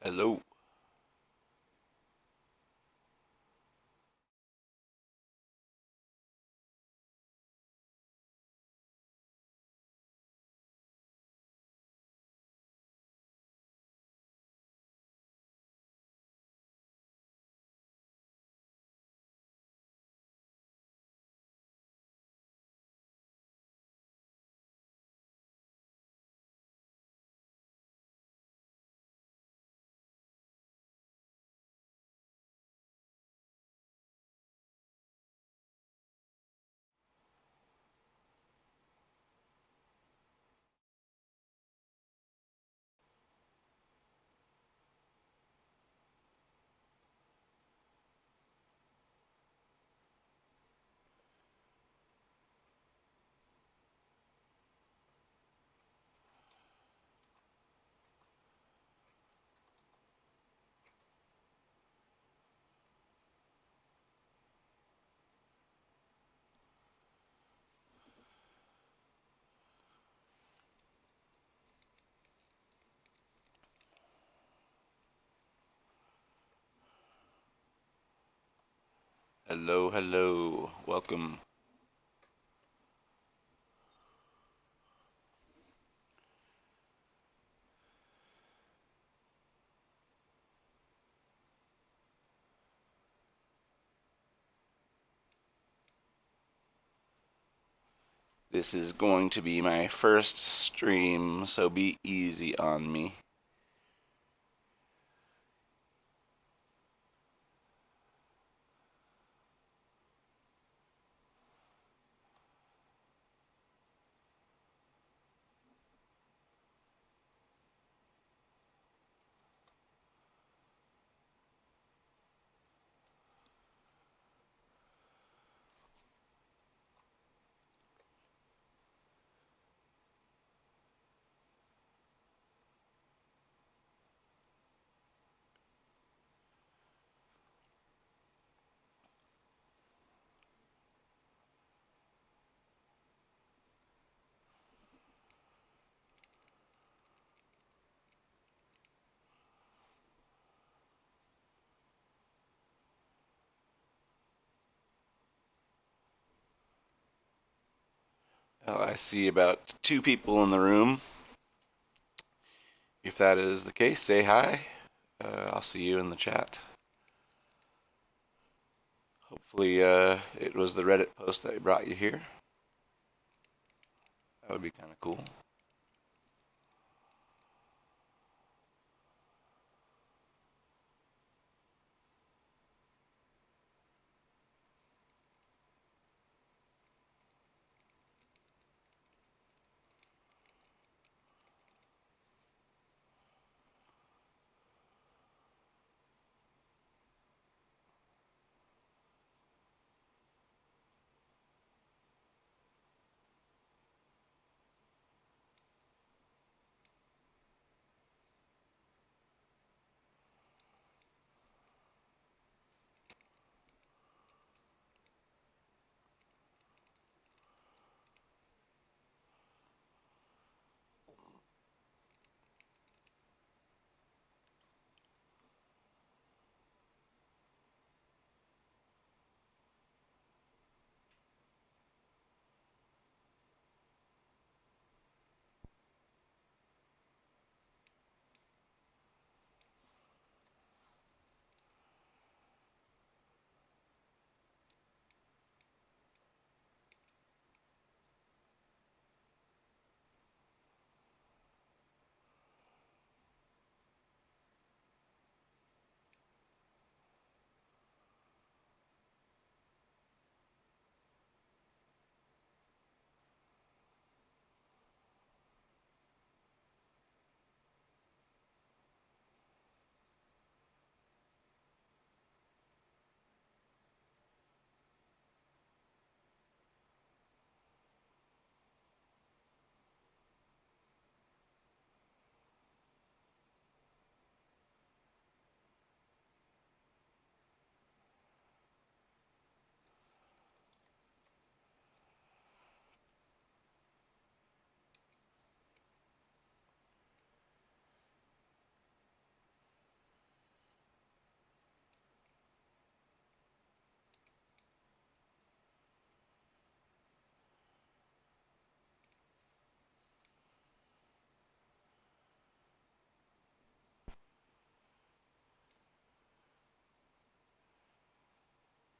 Hello. Hello, hello. Welcome. This is going to be my first stream, so be easy on me. I see about two people in the room. If that is the case, say hi. I'll see you in the chat. Hopefully, it was the Reddit post that brought you here. That would be kind of cool.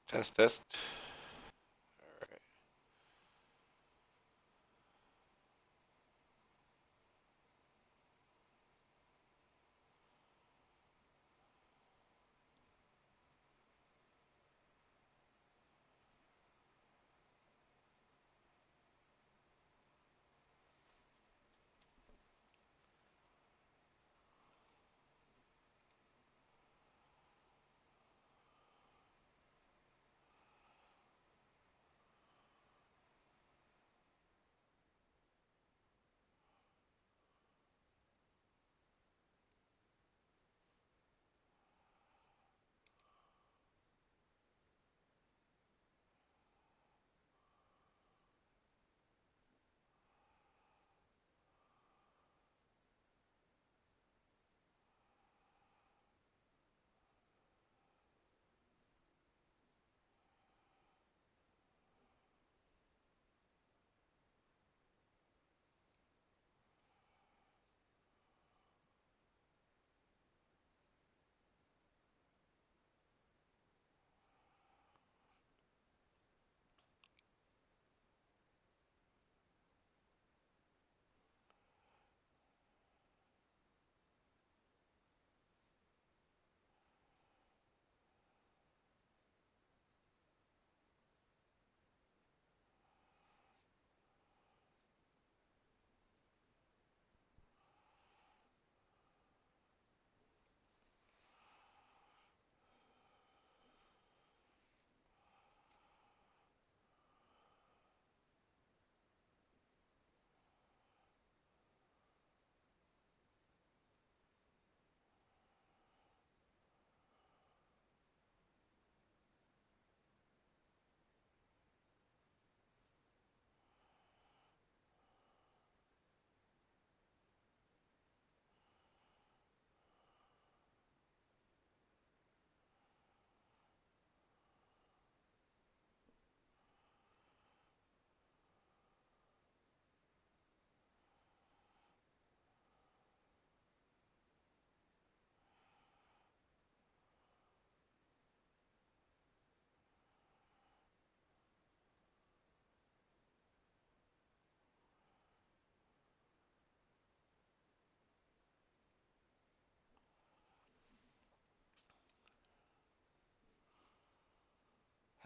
Test, test.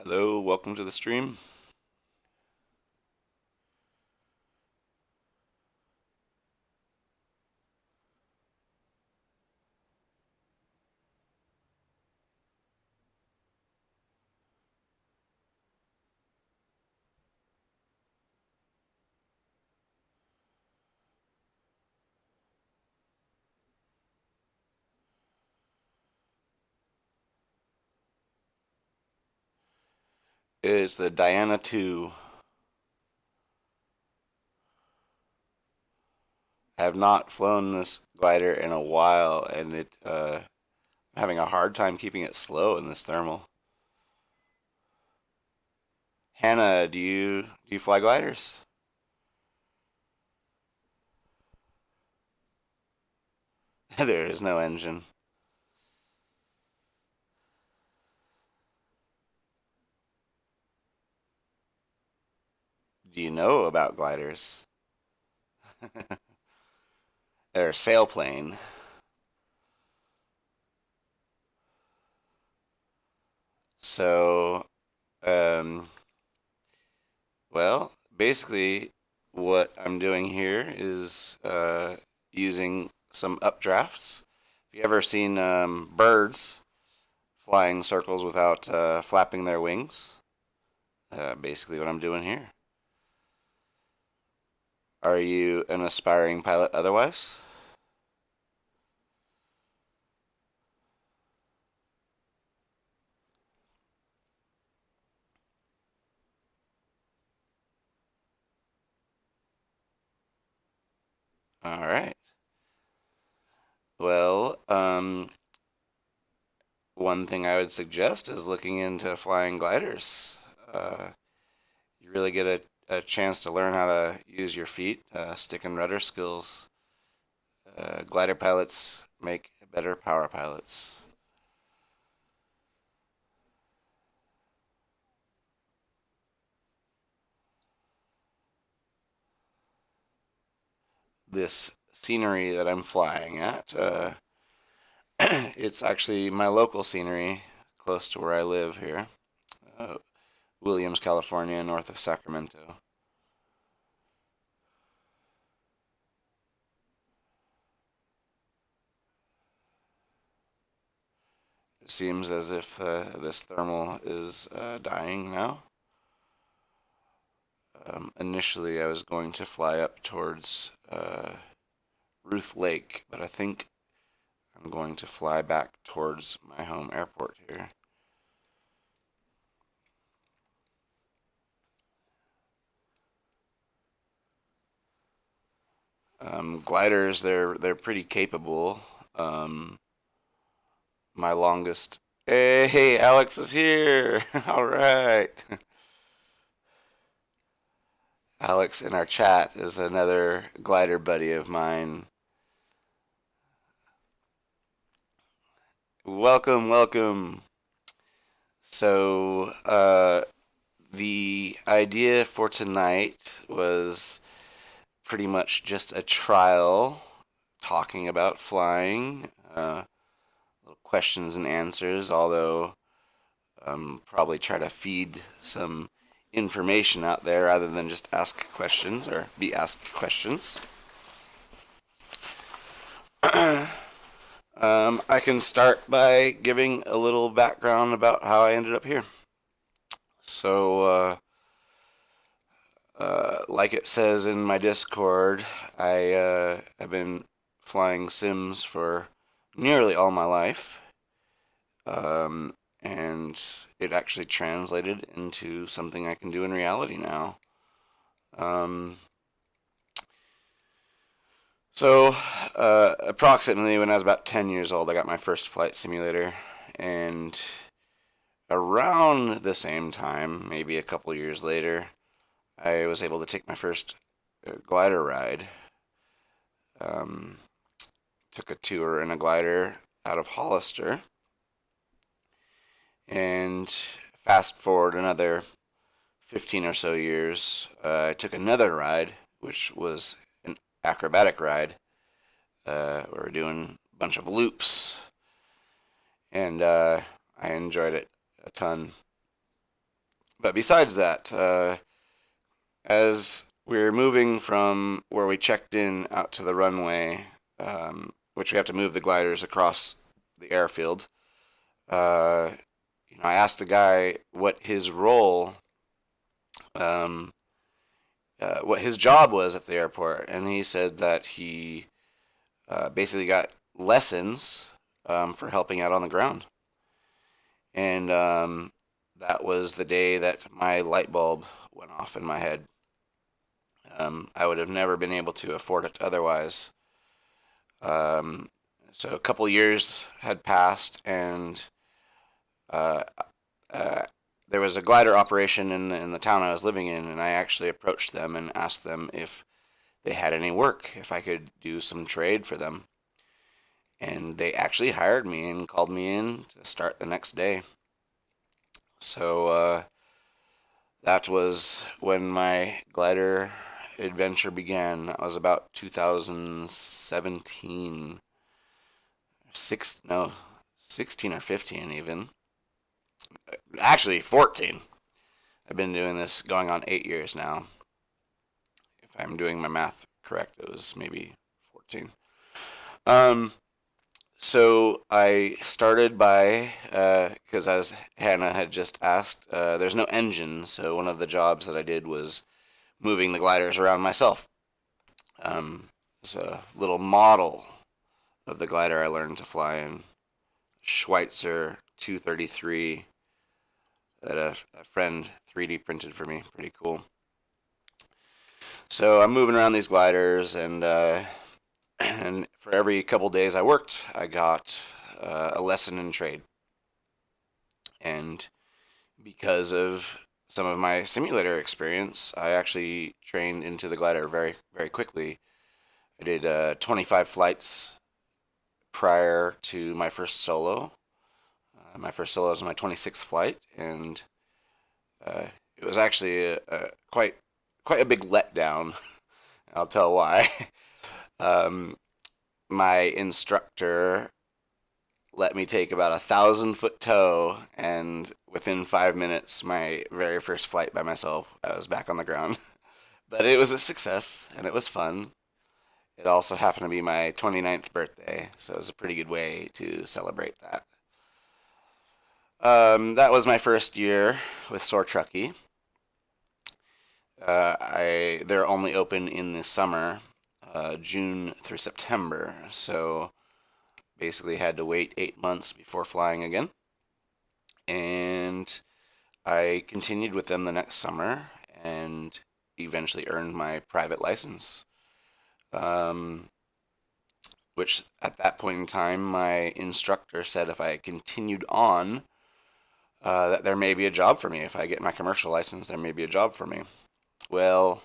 Hello, welcome to the stream. It's the Diana 2. I have not flown this glider in a while, and I'm having a hard time keeping it slow in this thermal. Hannah, do you fly gliders? There is no engine. Do you know about gliders? They're a sailplane. So, um, well, basically, what I'm doing here is using some updrafts. Have you ever seen birds flying circles without flapping their wings? Basically, what I'm doing here. Are you an aspiring pilot otherwise? All right. Well, one thing I would suggest is looking into flying gliders. You really get a chance to learn how to use your feet, stick and rudder skills. Glider pilots make better power pilots. this scenery that I'm flying at. It's actually my local scenery close to where I live here, uh, Williams, California, north of Sacramento. It seems as if this thermal is dying now. Initially, I was going to fly up towards Ruth Lake, but I think I'm going to fly back towards my home airport here. Gliders, they're pretty capable. My longest. Hey, Alex is here. All right. Alex in our chat is another glider buddy of mine. Welcome, welcome. So, the idea for tonight was pretty much just a trial talking about flying, questions and answers, although probably try to feed some information out there rather than just ask questions or be asked questions. I can start by giving a little background about how I ended up here. So, like it says in my Discord, I have been flying sims for nearly all my life. And it actually translated into something I can do in reality now. So, approximately when I was about 10 years old, I got my first flight simulator, and around the same time, maybe a couple years later, I was able to take my first glider ride. Took a tour in a glider out of Hollister, and fast forward another 15 or so years, I took another ride, which was an acrobatic ride. We were doing a bunch of loops, and I enjoyed it a ton. But besides that, as we were moving from where we checked in out to the runway, which we have to move the gliders across the airfield, I asked the guy what his role, what his job was at the airport, and he said that he basically got lessons for helping out on the ground. And that was the day that my light bulb went off in my head. I would have never been able to afford it otherwise. So a couple years had passed, and uh, there was a glider operation in the town I was living in, and I actually approached them and asked them if they had any work, if I could do some trade for them. And they actually hired me and called me in to start the next day. So that was when my glider adventure began. That was about 2017, 16 or 15 even. Actually, 14. I've been doing this going on 8 years now. If I'm doing my math correct, it was maybe 14. So I started by, because as Hannah had just asked, there's no engine, so one of the jobs that I did was moving the gliders around myself. It's a little model of the glider I learned to fly in, Schweitzer 233, that a friend 3D printed for me. Pretty cool. So I'm moving around these gliders, and for every couple days I worked, I got a lesson in trade. And because of some of my simulator experience, I actually trained into the glider very, very quickly. I did 25 flights prior to my first solo. My first solo was my 26th flight, and it was actually quite a big letdown. I'll tell why. Um, my instructor let me take about 1,000-foot tow, and within 5 minutes, my very first flight by myself, I was back on the ground. But it was a success, and it was fun. It also happened to be my 29th birthday, so it was a pretty good way to celebrate that. That was my first year with Soar Truckee. They're only open in the summer, June through September, so basically had to wait 8 months before flying again. And I continued with them the next summer and eventually earned my private license. Which at that point in time, my instructor said if I continued on, that there may be a job for me. If I get my commercial license, there may be a job for me. Well,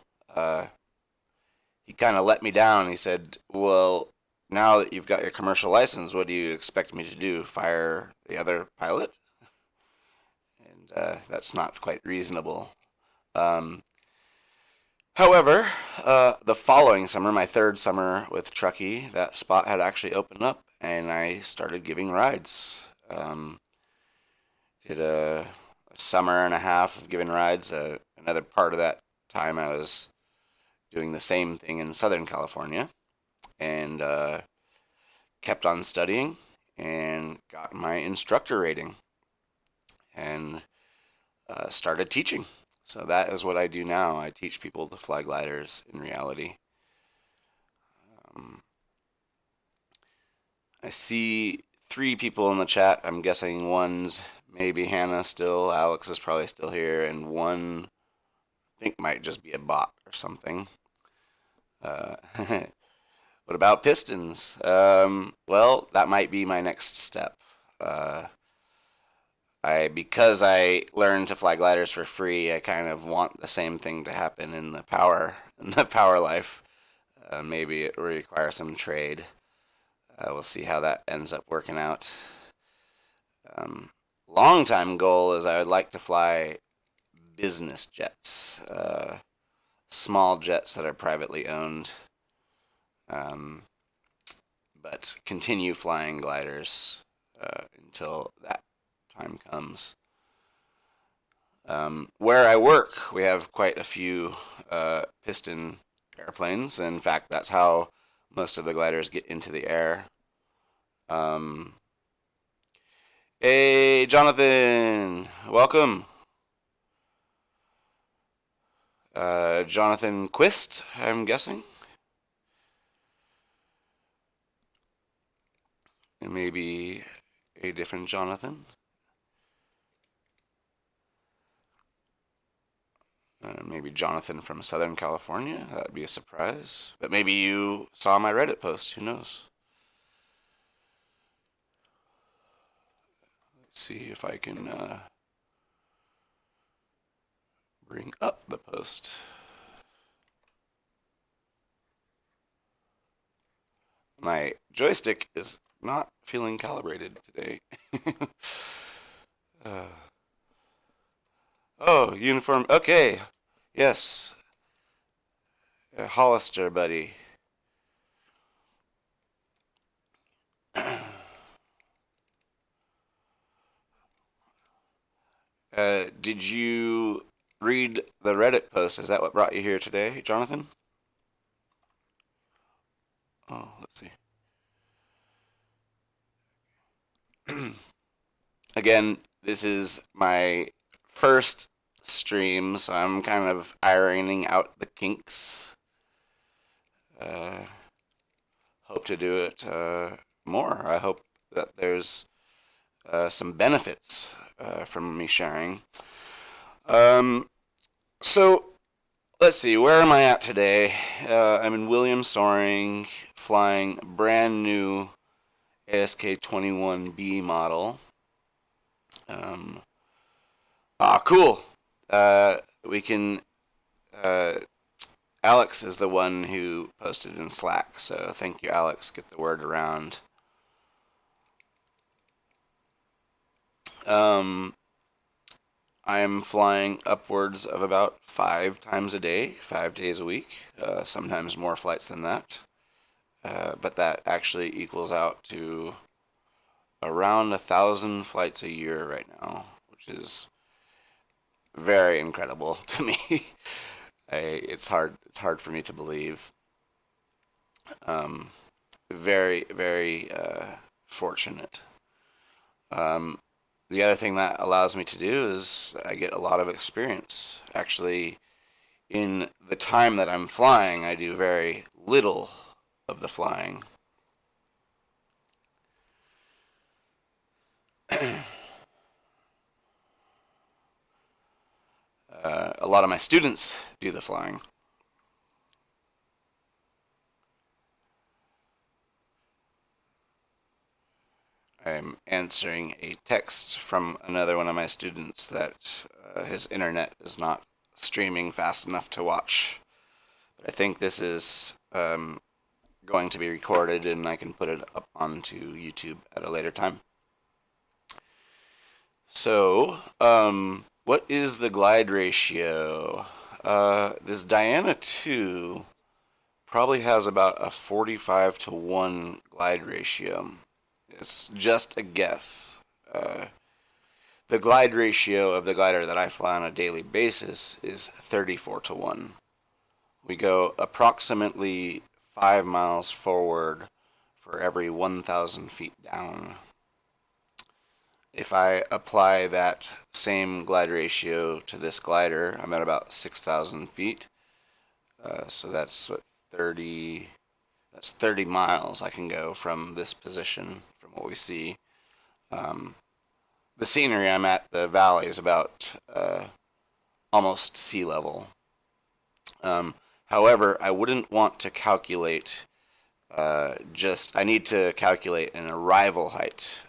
he kind of let me down. He said, well, now that you've got your commercial license, what do you expect me to do? Fire the other pilot? And that's not quite reasonable. Um, However, the following summer, my third summer with Truckee, that spot had actually opened up, and I started giving rides. Did a summer and a half of giving rides. Another part of that time, I was doing the same thing in Southern California, and kept on studying and got my instructor rating, and started teaching. So that is what I do now. I teach people to fly gliders in reality. Um, I see 3 people in the chat. I'm guessing one's maybe Hannah still. Alex is probably still here, and one I think might just be a bot or something. What about pistons? Well, that might be my next step. Because I learned to fly gliders for free, I kind of want the same thing to happen in the power life. Maybe it will require some trade. We'll see how that ends up working out. Long time goal is I would like to fly business jets, small jets that are privately owned, but continue flying gliders until that time comes. Where I work, we have quite a few piston airplanes. In fact, that's how most of the gliders get into the air. Hey, Jonathan, welcome. Jonathan Quist, I'm guessing. And maybe a different Jonathan. Maybe Jonathan from Southern California. That'd be a surprise. But maybe you saw my Reddit post. Who knows? Let's see if I can bring up the post. My joystick is not feeling calibrated today. Oh, uniform. Okay. Yes. Hollister, buddy. Did you read the Reddit post? Is that what brought you here today, Jonathan? Oh, let's see. Again, this is my first stream, so I'm kind of ironing out the kinks. Hope to do it more. I hope that there's some benefits from me sharing. So let's see, where am I at today? I'm in Williams Soaring, flying brand new ASK-21B model. Cool. We can. Alex is the one who posted in Slack, so thank you, Alex. Get the word around. I'm flying upwards of about 5 times a day, 5 days a week, sometimes more flights than that. but that actually equals out to around 1,000 flights a year right now, which is very incredible to me. It's hard for me to believe. Um, very, very fortunate. Um, the other thing that allows me to do is I get a lot of experience. Actually, in the time that I'm flying, I do very little of the flying. A lot of my students do the flying. I'm answering a text from another one of my students that his internet is not streaming fast enough to watch. But I think this is going to be recorded and I can put it up onto YouTube at a later time. So, what is the glide ratio? This Diana 2 probably has about a 45 to 1 glide ratio. It's just a guess. The glide ratio of the glider that I fly on a daily basis is 34 to 1. We go approximately 5 miles forward for every 1,000 feet down. If I apply that same glide ratio to this glider, I'm at about 6,000 feet. So that's what, 30 miles I can go from this position, from what we see. The scenery I'm at, the valley, is about almost sea level. However, I wouldn't want to calculate I need to calculate an arrival height,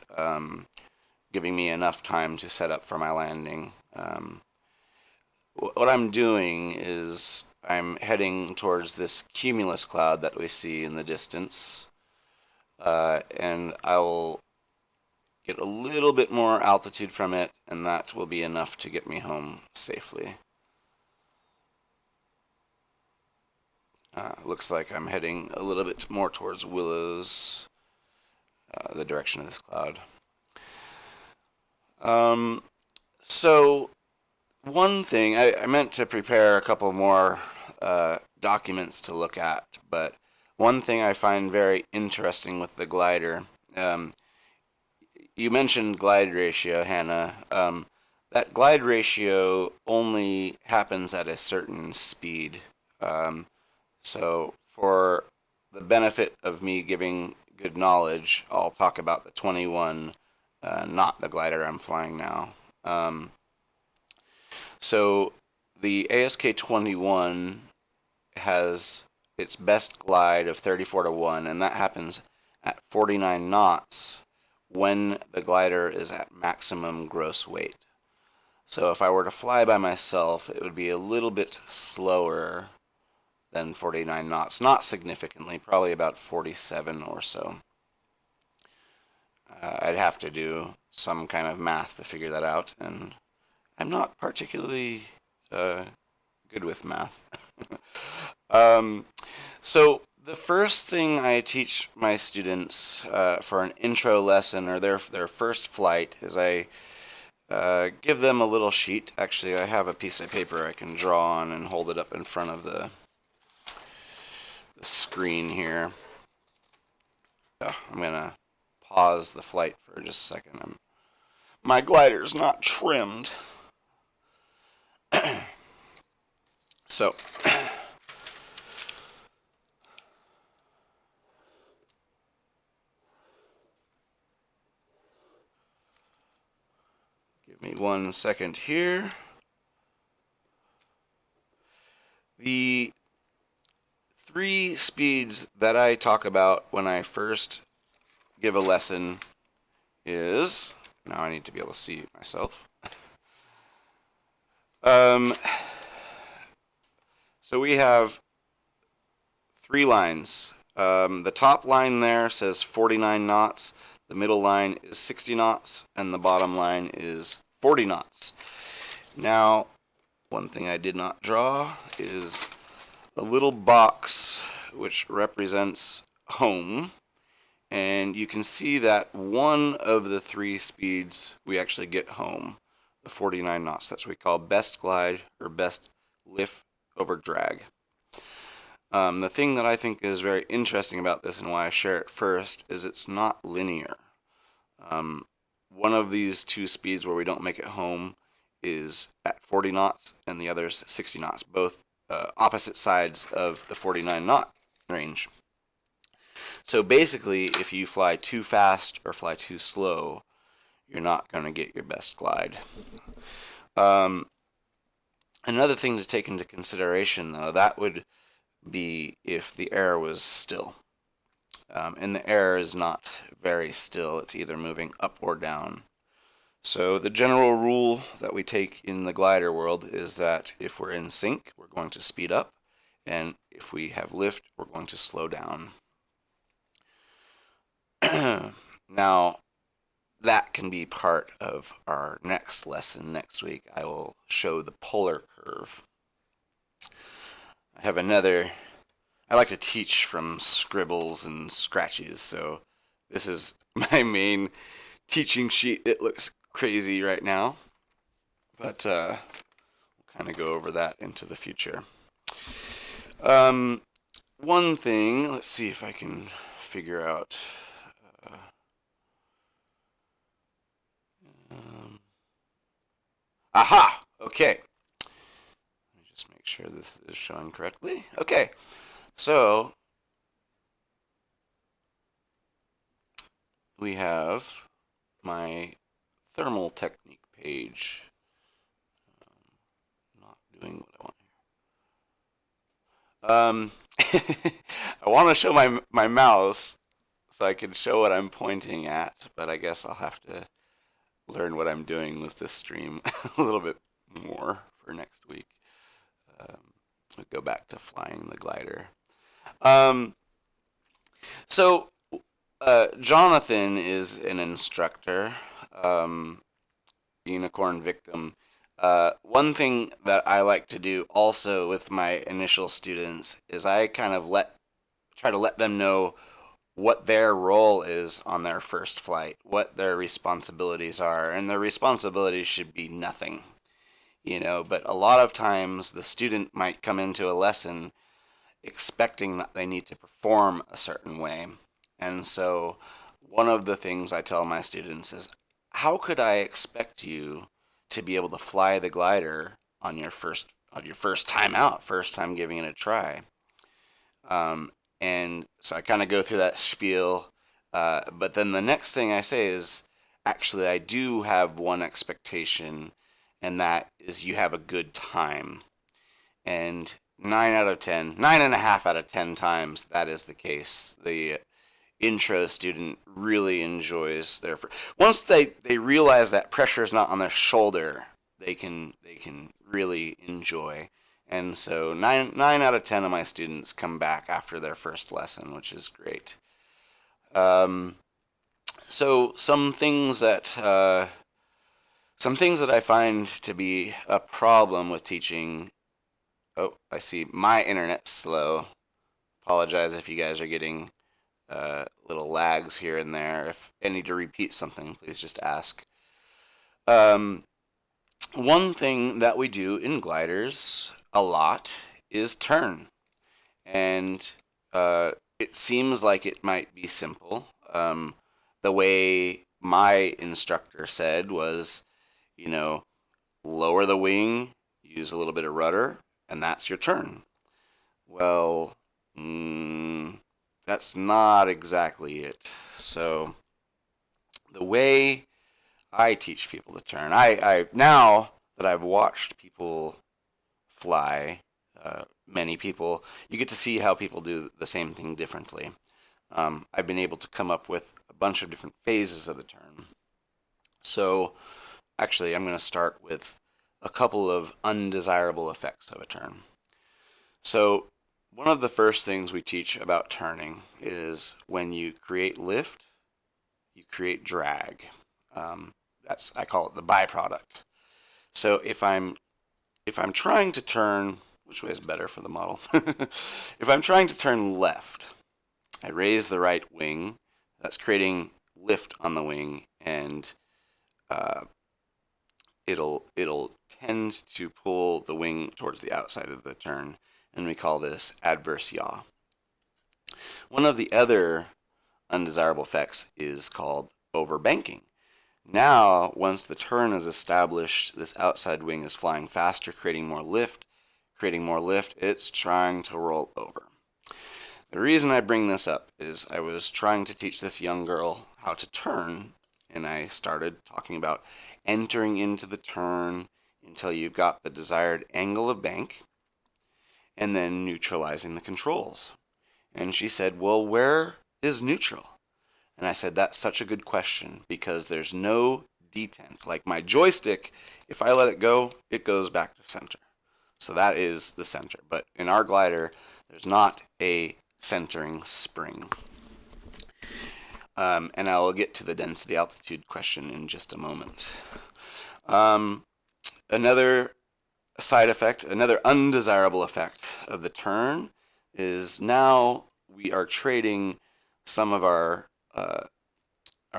giving me enough time to set up for my landing. What I'm doing is I'm heading towards this cumulus cloud that we see in the distance, and I will get a little bit more altitude from it, and that will be enough to get me home safely. Looks like I'm heading a little bit more towards Willows, the direction of this cloud. So one thing, I meant to prepare a couple more documents to look at, but one thing I find very interesting with the glider, you mentioned glide ratio, Hannah. That glide ratio only happens at a certain speed. So for the benefit of me giving good knowledge, I'll talk about the 21, not the glider I'm flying now. So the ASK-21 has its best glide of 34 to 1, and that happens at 49 knots when the glider is at maximum gross weight. So if I were to fly by myself, it would be a little bit slower than 49 knots. Not significantly, probably about 47 or so. I'd have to do some kind of math to figure that out, and I'm not particularly good with math. So the first thing I teach my students for an intro lesson or their first flight is I give them a little sheet. Actually, I have a piece of paper I can draw on and hold it up in front of the screen here. I'm gonna pause the flight for just a second. My glider's not trimmed. So give me 1 second here. The 3 speeds that I talk about when I first give a lesson is, now I need to be able to see myself. So we have 3 lines. The top line there says 49 knots, the middle line is 60 knots, and the bottom line is 40 knots. Now, one thing I did not draw is a little box which represents home, and you can see that one of the three speeds we actually get home, the 49 knots. That's what we call best glide or best lift over drag. The thing that I think is very interesting about this and why I share it first is it's not linear. One of these two speeds where we don't make it home is at 40 knots and the other's 60 knots, both opposite sides of the 49 knot range. So basically, if you fly too fast or fly too slow, you're not going to get your best glide. Another thing to take into consideration, though, that would be if the air was still. And the air is not very still. It's either moving up or down. So the general rule that we take in the glider world is that if we're in sync, we're going to speed up, and if we have lift, we're going to slow down. Now, that can be part of our next lesson next week. I will show the polar curve. I like to teach from scribbles and scratches, so this is my main teaching sheet. It looks crazy right now, but we'll kind of go over that into the future. One thing, let's see if I can figure out. Aha! Okay. Let me just make sure this is showing correctly. Okay. So, we have my thermal technique page. Not doing what I want here. I want to show my mouse so I can show what I'm pointing at, but I guess I'll have to learn what I'm doing with this stream a little bit more for next week. We'll go back to flying the glider. So Jonathan is an instructor, unicorn victim. One thing that I like to do also with my initial students is I kind of try to let them know what their role is on their first flight, what their responsibilities are, and their responsibilities should be nothing, but a lot of times the student might come into a lesson expecting that they need to perform a certain way. And so one of the things I tell my students is, how could I expect you to be able to fly the glider on your first time out, first time giving it a try? And so I kind of go through that spiel, but then the next thing I say is, actually, I do have one expectation, and that is you have a good time. And 9.5 out of 10 times, that is the case. The intro student really enjoys once they realize that pressure is not on their shoulder, they can really enjoy. And so 9 out of 10 of my students come back after their first lesson, which is great. So some things that I find to be a problem with teaching. Oh, I see my internet's slow. Apologize if you guys are getting little lags here and there. If I need to repeat something, please just ask. One thing that we do in gliders a lot is turn. And it seems like it might be simple. The way my instructor said was, lower the wing, use a little bit of rudder, and that's your turn. Well, that's not exactly it. So the way I teach people to turn, I now that I've watched people fly, many people, you get to see how people do the same thing differently. I've been able to come up with a bunch of different phases of the turn. So actually, I'm going to start with a couple of undesirable effects of a turn. So one of the first things we teach about turning is when you create lift, you create drag. I call it the byproduct. So if I'm trying to turn, which way is better for the model? If I'm trying to turn left, I raise the right wing. That's creating lift on the wing, and uh, it'll tend to pull the wing towards the outside of the turn, and we call this adverse yaw. One of the other undesirable effects is called overbanking. Now, once the turn is established, this outside wing is flying faster, creating more lift. Creating more lift, it's trying to roll over. The reason I bring this up is I was trying to teach this young girl how to turn, and I started talking about entering into the turn until you've got the desired angle of bank, and then neutralizing the controls. And she said, well, where is neutral? And I said, that's such a good question because there's no detent. Like my joystick, if I let it go, it goes back to center. So that is the center. But in our glider, there's not a centering spring. And I'll get to the density altitude question in just a moment. Another side effect, another undesirable effect of the turn is now we are trading some of our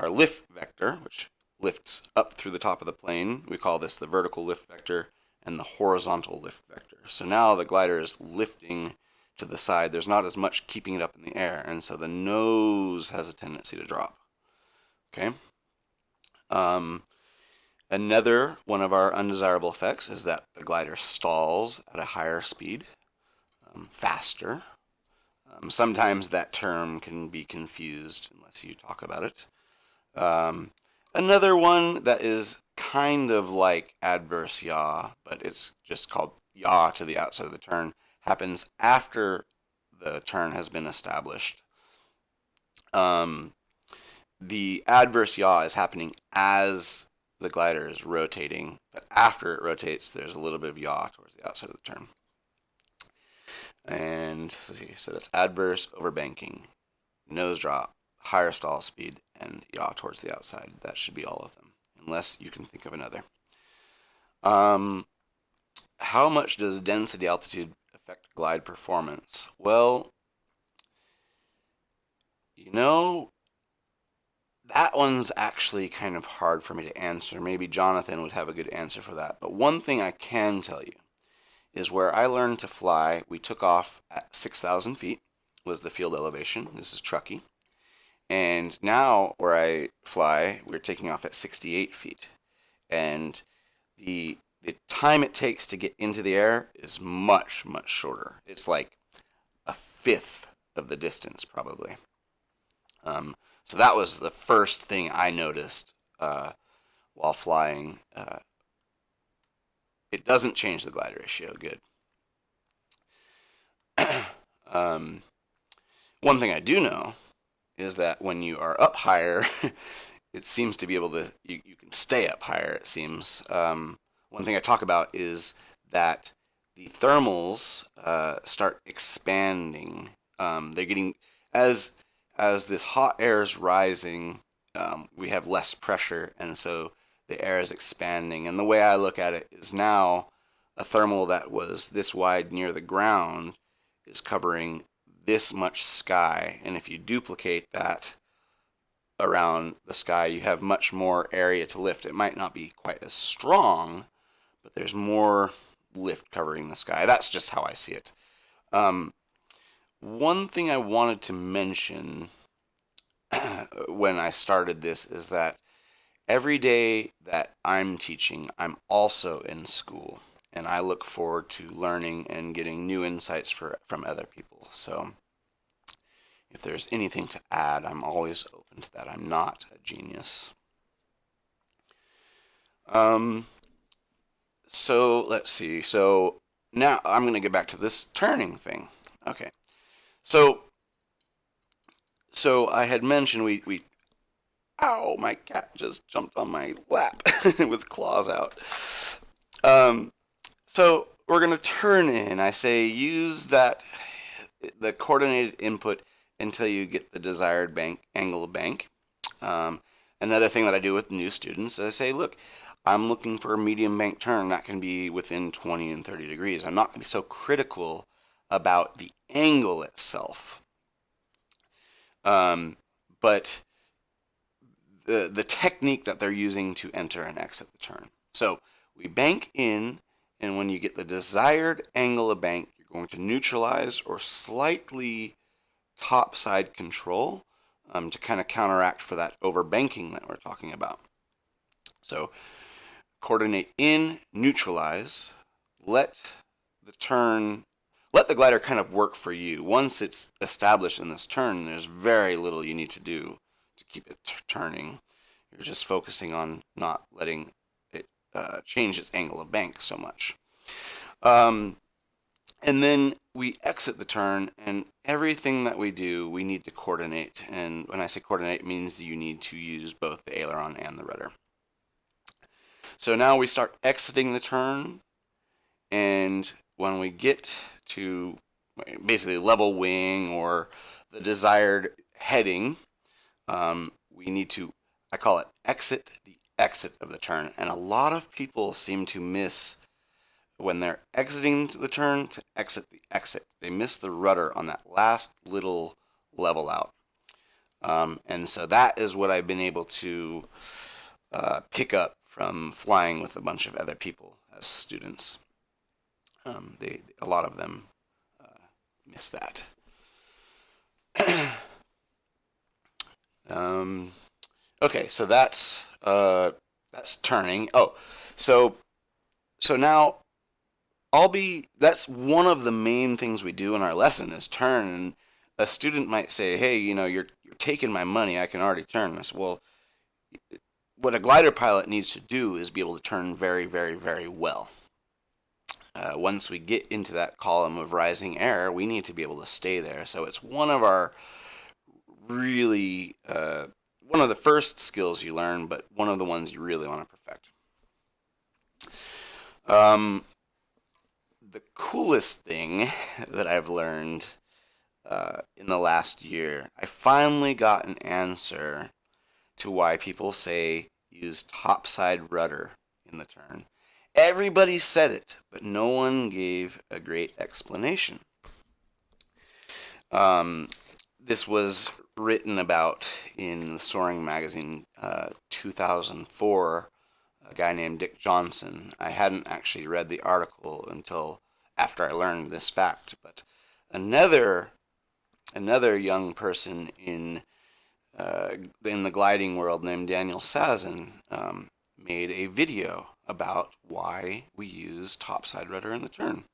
lift vector, which lifts up through the top of the plane. We call this the vertical lift vector and the horizontal lift vector. So now the glider is lifting to the side. There's not as much keeping it up in the air, and so the nose has a tendency to drop. Okay. Another one of our undesirable effects is that the glider stalls at a higher speed, faster. Sometimes that term can be confused unless you talk about it. Another one that is kind of like adverse yaw, but it's just called yaw to the outside of the turn, happens after the turn has been established. The adverse yaw is happening as the glider is rotating, but after it rotates, there's a little bit of yaw towards the outside of the turn. And so that's adverse overbanking, nose drop, higher stall speed, and yaw towards the outside. That should be all of them, unless you can think of another. How much does density altitude affect glide performance? Well, that one's actually kind of hard for me to answer. Maybe Jonathan would have a good answer for that. But one thing I can tell you is where I learned to fly, we took off at 6,000 feet, was the field elevation. This is Truckee. And now where I fly, we're taking off at 68 feet. And the time it takes to get into the air is much, much shorter. It's like a fifth of the distance, probably. So that was the first thing I noticed while flying. It doesn't change the glide ratio. Good. One thing I do know is that when you are up higher, it seems to be able to, you can stay up higher, it seems. One thing I talk about is that the thermals start expanding. They're getting, as this hot air is rising, we have less pressure, and so the air is expanding. And the way I look at it is now a thermal that was this wide near the ground is covering this much sky. And if you duplicate that around the sky, you have much more area to lift. It might not be quite as strong, but there's more lift covering the sky. That's just how I see it. One thing I wanted to mention when I started this is that every day that I'm teaching, I'm also in school, and I look forward to learning and getting new insights from other people. So if there's anything to add, I'm always open to that. I'm not a genius. So let's see. So now I'm going to get back to this turning thing. Okay. So I had mentioned we ow, my cat just jumped on my lap with claws out. So we're going to turn in. I say use the coordinated input until you get the desired angle of bank. Another thing that I do with new students is I say, look, I'm looking for a medium bank turn that can be within 20 and 30 degrees. I'm not going to be so critical about the angle itself. But the technique that they're using to enter and exit the turn. So we bank in, and when you get the desired angle of bank, you're going to neutralize or slightly topside control to kind of counteract for that overbanking that we're talking about. So coordinate in, neutralize, let the glider kind of work for you. Once it's established in this turn, there's very little you need to do to keep it turning. You're just focusing on not letting it change its angle of bank so much. And then we exit the turn, and everything that we do, we need to coordinate. And when I say coordinate, it means you need to use both the aileron and the rudder. So now we start exiting the turn, and when we get to basically level wing or the desired heading, we need to, I call it exit the exit of the turn. And a lot of people seem to miss when they're exiting the turn to exit the exit. They miss the rudder on that last little level out. And so that is what I've been able to pick up from flying with a bunch of other people as students. A lot of them miss that. Okay, so that's turning. Oh, so now that's one of the main things we do in our lesson is turn. And a student might say, "Hey, you're taking my money. I can already turn." And I said, "Well, what a glider pilot needs to do is be able to turn very, very, very well. Once we get into that column of rising air, we need to be able to stay there. So it's one of our really one of the first skills you learn, but one of the ones you really want to perfect. The coolest thing that I've learned in the last year, I finally got an answer to why people say use topside rudder in the turn. Everybody said it, but no one gave a great explanation. This was written about in the Soaring magazine 2004, a guy named Dick Johnson. I hadn't actually read the article until after I learned this fact, but another young person in the gliding world named Daniel Sazin made a video about why we use topside rudder in the turn.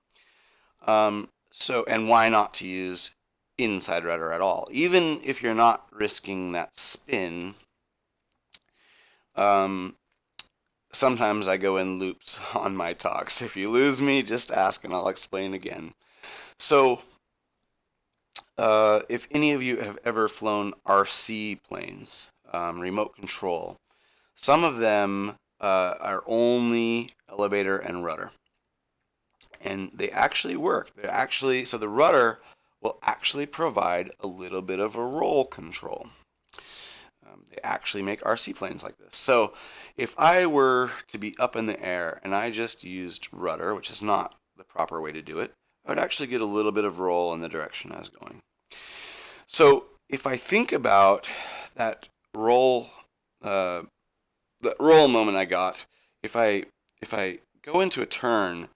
And why not to use inside rudder at all, even if you're not risking that spin. Sometimes I go in loops on my talks. If you lose me, just ask and I'll explain again. So if any of you have ever flown RC planes, remote control, some of them are only elevator and rudder. And they actually work. So the rudder will actually provide a little bit of a roll control. They actually make RC planes like this. So if I were to be up in the air and I just used rudder, which is not the proper way to do it, I would actually get a little bit of roll in the direction I was going. So if I think about that roll moment I got, if I go into a turn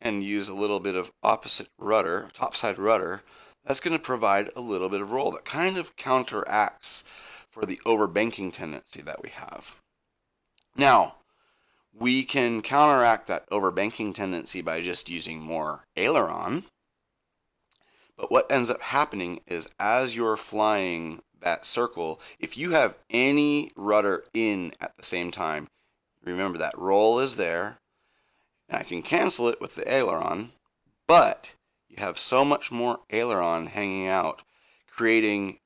and use a little bit of opposite rudder, topside rudder, that's going to provide a little bit of roll that kind of counteracts for the overbanking tendency that we have. Now, we can counteract that overbanking tendency by just using more aileron. But what ends up happening is as you're flying that circle, if you have any rudder in at the same time, remember that roll is there, and I can cancel it with the aileron, but you have so much more aileron hanging out, creating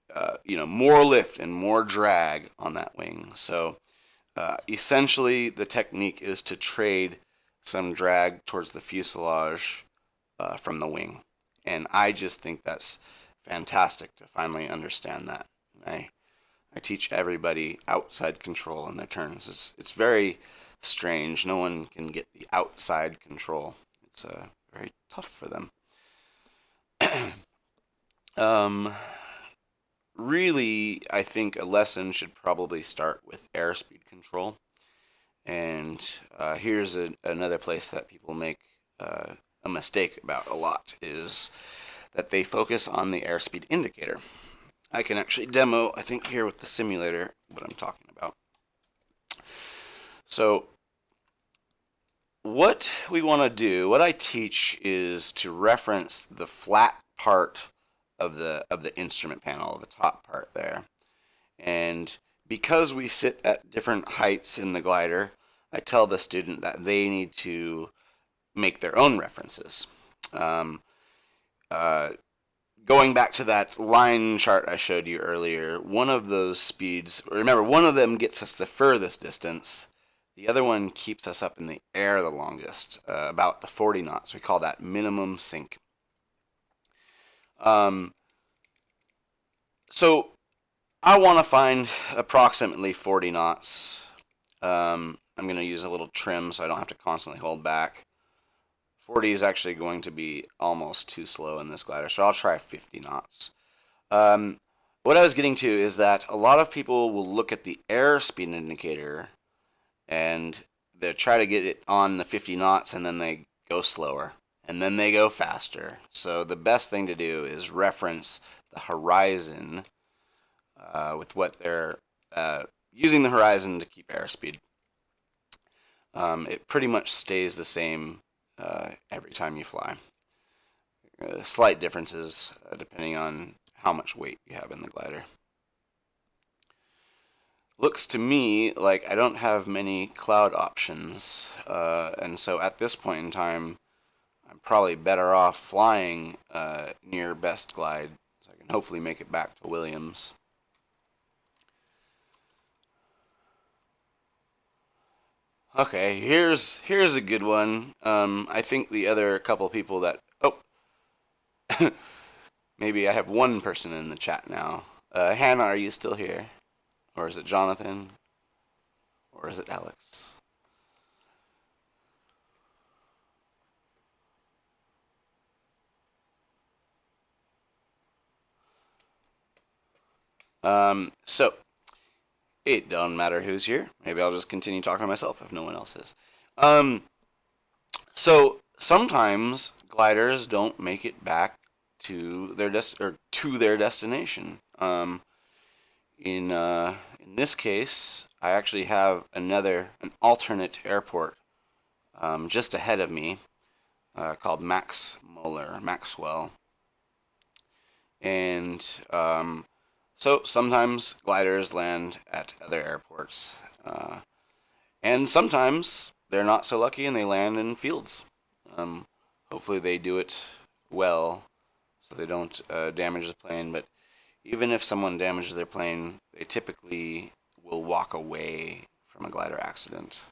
more lift and more drag on that wing. So essentially the technique is to trade some drag towards the fuselage from the wing. And I just think that's fantastic to finally understand that. I teach everybody outside control in their turns. It's very strange. No one can get the outside control. It's very tough for them. really, I think a lesson should probably start with airspeed control. And here's another place that people make a mistake about a lot is that they focus on the airspeed indicator. I can actually demo, I think, here with the simulator what I'm talking about. So what we want to do, what I teach, is to reference the flat part of the instrument panel, the top part there. And because we sit at different heights in the glider, I tell the student that they need to make their own references. Um, uh, Going back to that line chart I showed you earlier, one of those speeds, remember, one of them gets us the furthest distance. The other one keeps us up in the air the longest, about the 40 knots. We call that minimum sink. So I want to find approximately 40 knots. I'm going to use a little trim so I don't have to constantly hold back. 40 is actually going to be almost too slow in this glider, so I'll try 50 knots. What I was getting to is that a lot of people will look at the airspeed indicator and they try to get it on the 50 knots, and then they go slower, and then they go faster. So the best thing to do is reference the horizon with what they're using the horizon to keep airspeed. It pretty much stays the same every time you fly. Slight differences depending on how much weight you have in the glider. Looks to me like I don't have many cloud options, and so at this point in time, I'm probably better off flying near best glide, so I can hopefully make it back to Williams. Okay, here's a good one. I think the other couple people that maybe I have one person in the chat now. Hannah, are you still here? Or is it Jonathan? Or is it Alex? So it don't matter who's here. Maybe I'll just continue talking to myself if no one else is. So sometimes gliders don't make it back to their destination. In this case, I actually have an alternate airport just ahead of me called Maxwell, and so sometimes gliders land at other airports, and sometimes they're not so lucky and they land in fields. Hopefully they do it well so they don't damage the plane, but even if someone damages their plane, they typically will walk away from a glider accident.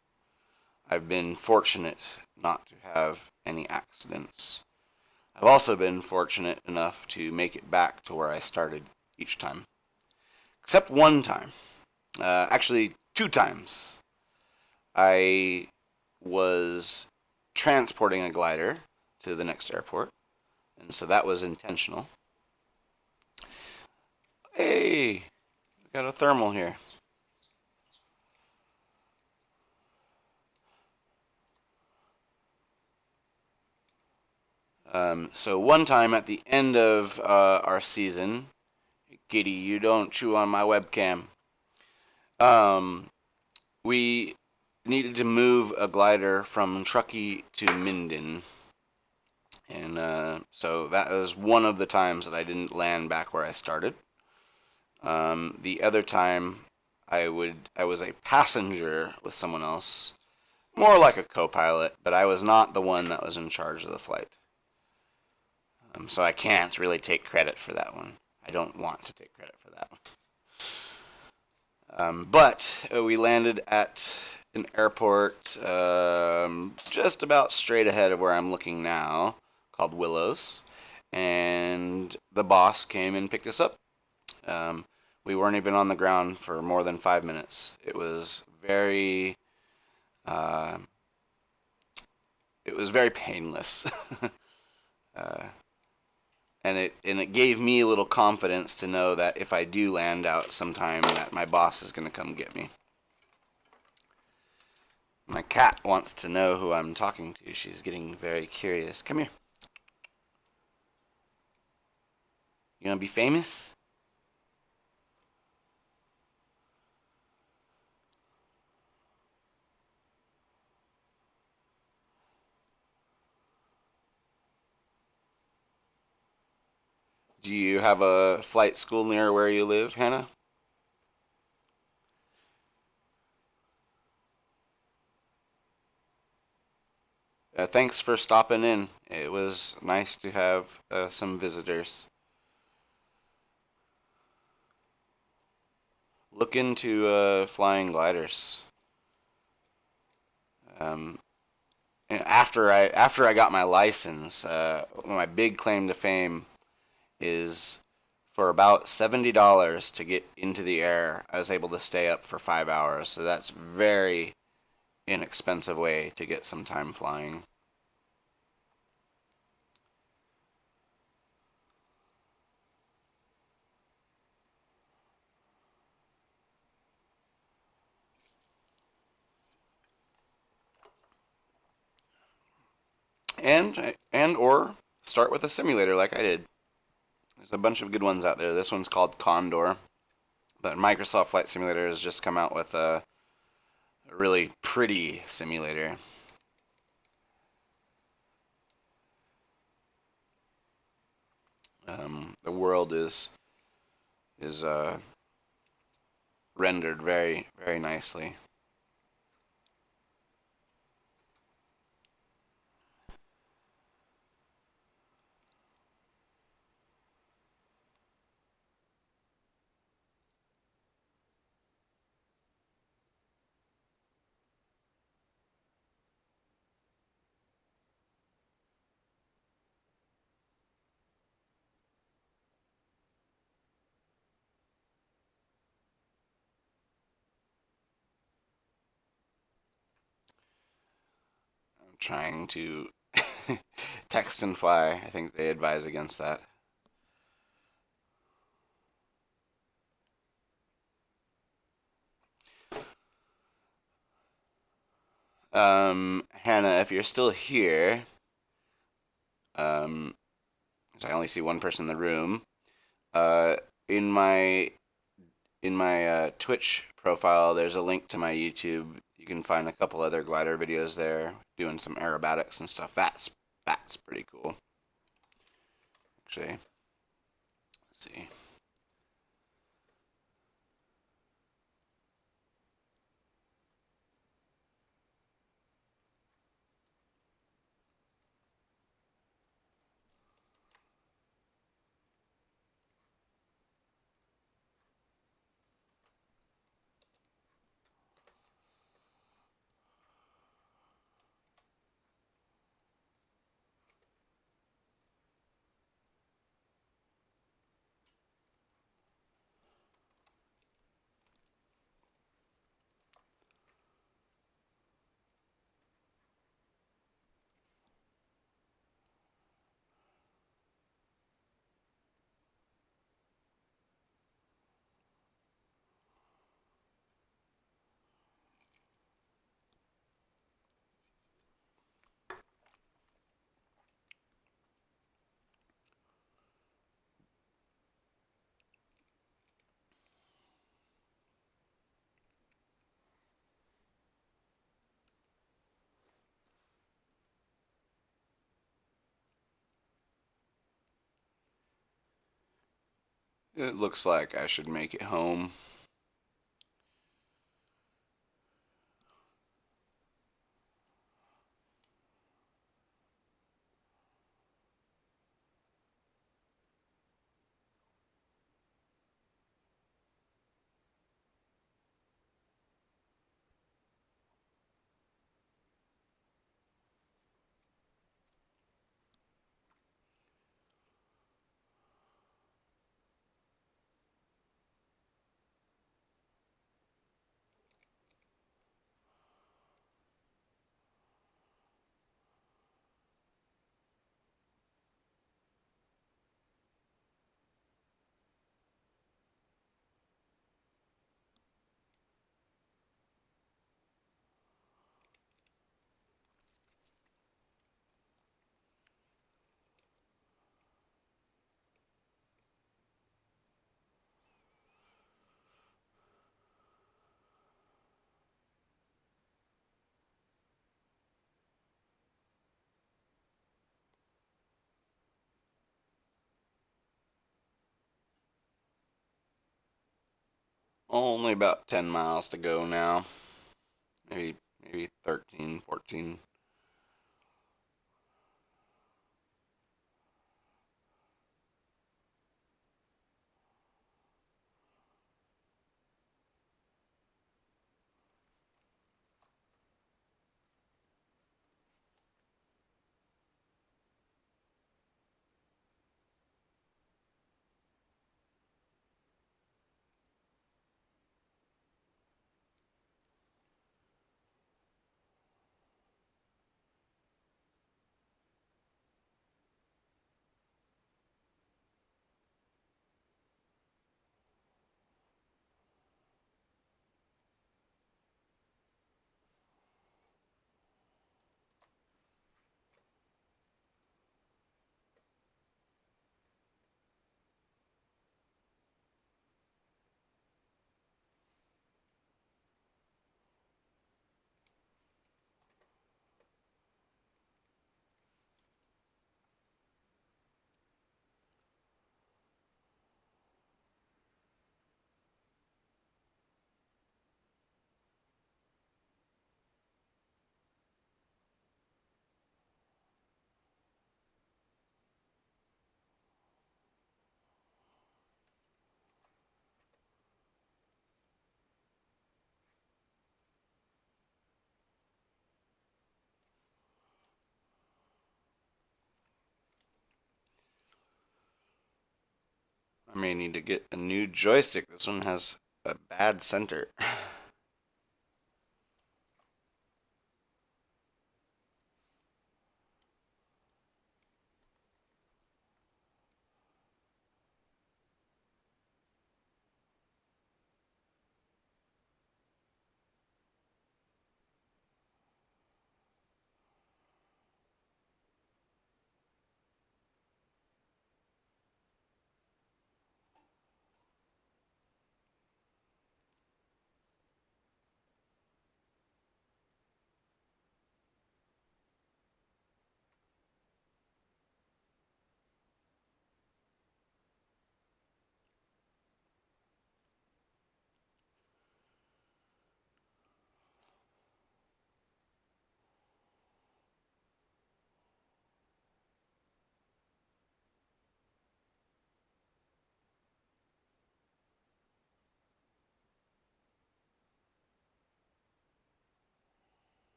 I've been fortunate not to have any accidents. I've also been fortunate enough to make it back to where I started each time. Except one time. Actually, two times. I was transporting a glider to the next airport, and so that was intentional. Hey, we got a thermal here. So one time at the end of our season, Kitty, you don't chew on my webcam. We needed to move a glider from Truckee to Minden, and so that was one of the times that I didn't land back where I started. The other time, I was a passenger with someone else, more like a co-pilot, but I was not the one that was in charge of the flight. So I can't really take credit for that one. I don't want to take credit for that one. But we landed at an airport just about straight ahead of where I'm looking now, called Willows, and the boss came and picked us up. We weren't even on the ground for more than 5 minutes. It was very painless. and it gave me a little confidence to know that if I do land out sometime, that my boss is going to come get me. My cat wants to know who I'm talking to. She's getting very curious. Come here. You want to be famous? Do you have a flight school near where you live, Hannah? Thanks for stopping in. It was nice to have some visitors. Look into flying gliders. Um, after I got my license, my big claim to fame is for about $70 to get into the air. I was able to stay up for 5 hours, so that's very inexpensive way to get some time flying. And or start with a simulator like I did. There's a bunch of good ones out there. This one's called Condor, but Microsoft Flight Simulator has just come out with a really pretty simulator. The world is rendered very very nicely. I'm trying to text and fly. I think they advise against that. Hannah, if you're still here, um, 'cause I only see one person in the room. Uh, in my Twitch profile, there's a link to my YouTube. You can find a couple other glider videos there, doing some aerobatics and stuff. That's pretty cool. Actually, let's see. It looks like I should make it home. only about 10 miles to go now. Maybe 13, 14. I may need to get a new joystick. This one has a bad center.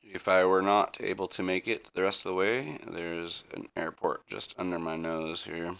If I were not able to make it the rest of the way, there's an airport just under my nose here.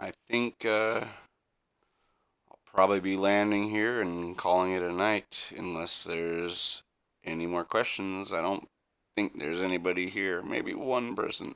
I think I'll probably be landing here and calling it a night unless there's any more questions. I don't think there's anybody here. Maybe one person.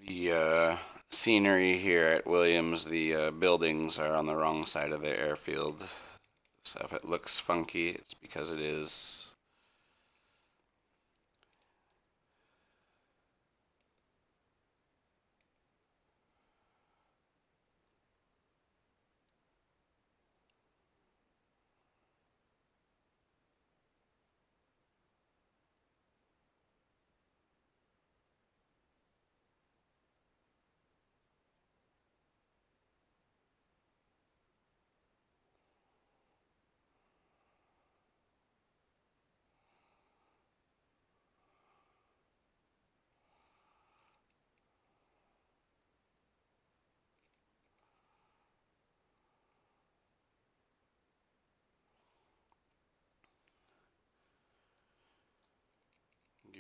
The scenery here at Williams, the buildings are on the wrong side of the airfield. So if it looks funky, it's because it is.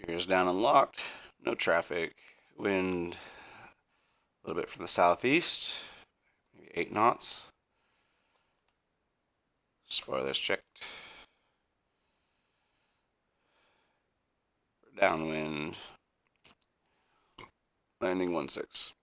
Gears down and locked. No traffic. Wind a little bit from the southeast. Maybe 8 knots. Spoilers checked. Downwind. Landing 16.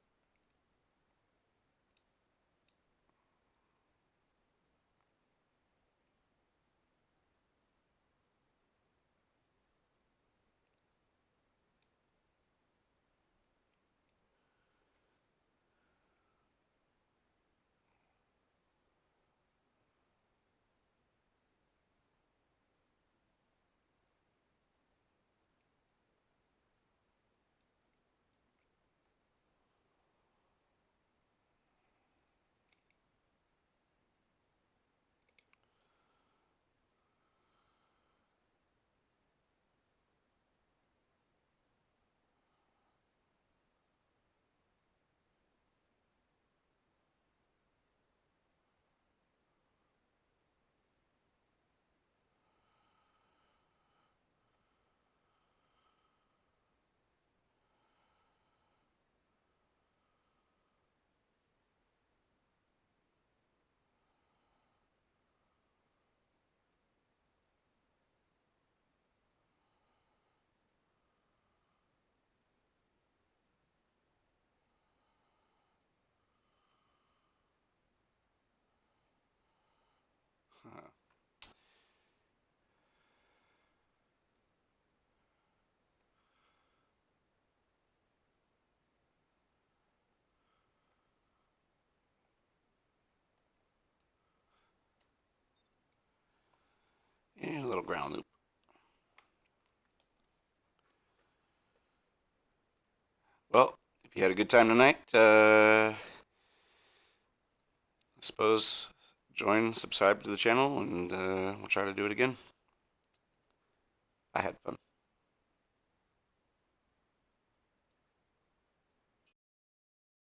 And a little ground loop. Well, if you had a good time tonight, suppose join, subscribe to the channel, and we'll try to do it again. I had fun.